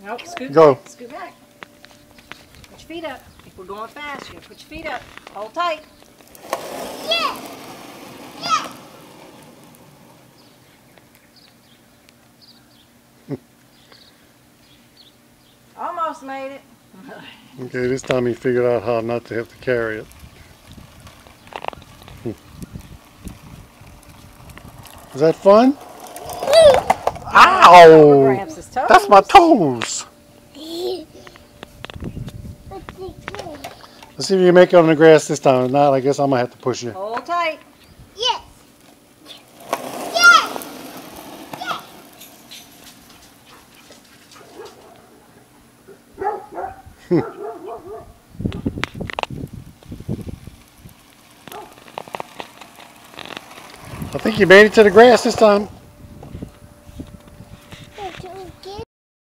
Nope, scoot Go. back, scoot back. Put your feet up. If we're going fast, you gotta put your feet up. Hold tight. Yeah. Yeah. Almost made it. Okay, this time he figured out how not to have to carry it. Is that fun? Ow! Grabs his toes. That's my toes. Let's see if you can make it on the grass this time. If not, I guess I'm going to have to push you. Hold tight. Yes. Yes. I think you made it to the grass this time.